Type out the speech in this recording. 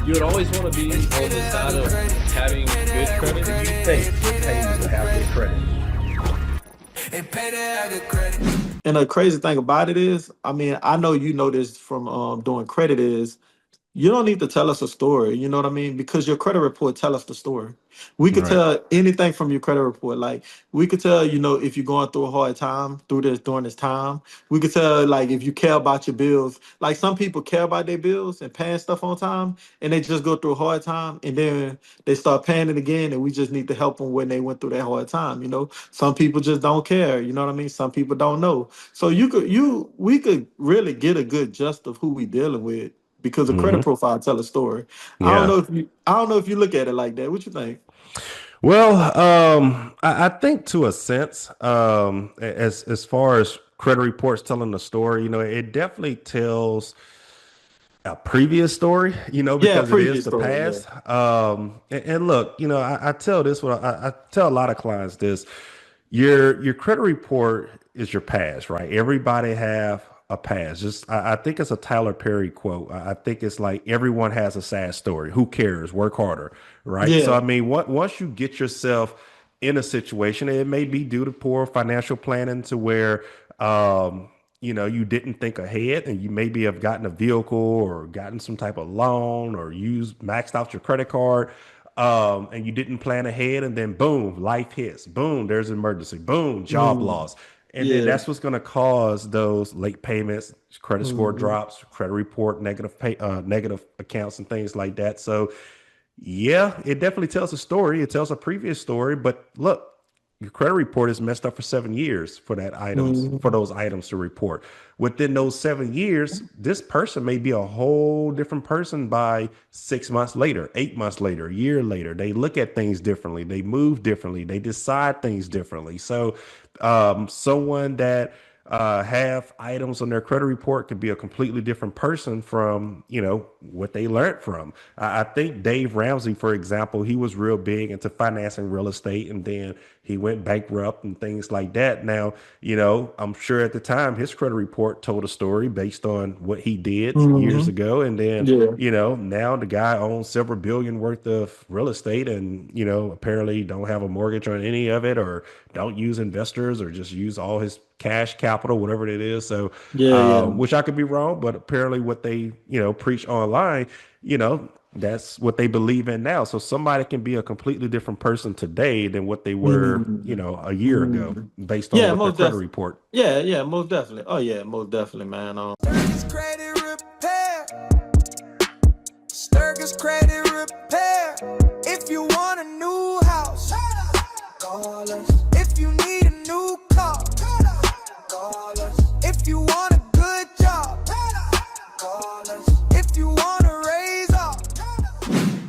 you would always want to be on the side of having good credit. Do you think it pays to have good credit? And the crazy thing about it is, I mean, I know you know this from doing credit is you don't need to tell us a story, you know what I mean? Because your credit report tell us the story. We could Right. tell anything from your credit report. Like we could tell, you know, if you're going through a hard time during this time. We could tell like if you care about your bills. Like some people care about their bills and paying stuff on time and they just go through a hard time and then they start paying it again and we just need to help them when they went through that hard time, you know. Some people just don't care, you know what I mean? Some people don't know. So we could really get a good gist of who we dealing with because a credit Hmm. profile tell a story. Yeah. I don't know if you look at it like that. What you think? Well, I think to a sense, as far as credit reports telling the story, it definitely tells a previous story, Yeah, because it is previous the story. Yeah. past. And look, I tell this, I tell a lot of clients this, your credit report is your past, right? Everybody have a past. Just, I think it's a Tyler Perry quote. I think it's like everyone has a sad story. Who cares? Work harder, right? So, I Yeah. mean, once you get yourself in a situation, it may be due to poor financial planning to where, you didn't think ahead and you maybe have gotten a vehicle or gotten some type of loan or maxed out your credit card. And you didn't plan ahead, and then boom, life hits. Boom, there's an emergency. Boom, job Mm, loss. And then yeah. that's what's going to cause those late payments, credit score Mhm. drops, credit report, negative accounts, and things like that. So, yeah, it definitely tells a story. It tells a previous story, but look, your credit report is messed up for 7 years for Mhm. those items to report. Within those 7 years, this person may be a whole different person by 6 months later, 8 months later, a year later. They look at things differently. They move differently. They decide things differently. So, someone that have items on their credit report could be a completely different person from what they learned from. I think Dave Ramsey, for example, he was real big into financing real estate, and then he went bankrupt and things like that. Now, I'm sure at the time his credit report told a story based on what he did years Mhm. ago, and then Yeah. now the guy owns several billion worth of real estate, and apparently don't have a mortgage on any of it, or don't use investors, or just use all his cash capital, whatever it is. So, Yeah. Yeah. which I could be wrong, but apparently what they, preach online, that's what they believe in now. So somebody can be a completely different person today than what they were, Mhm. a year ago Mhm. based on Yeah, what their most credit definitely. report. Yeah, yeah, most definitely. Oh yeah, most definitely, man. Sturgis credit repair. Sturgis credit repair. If you want a new house, call us.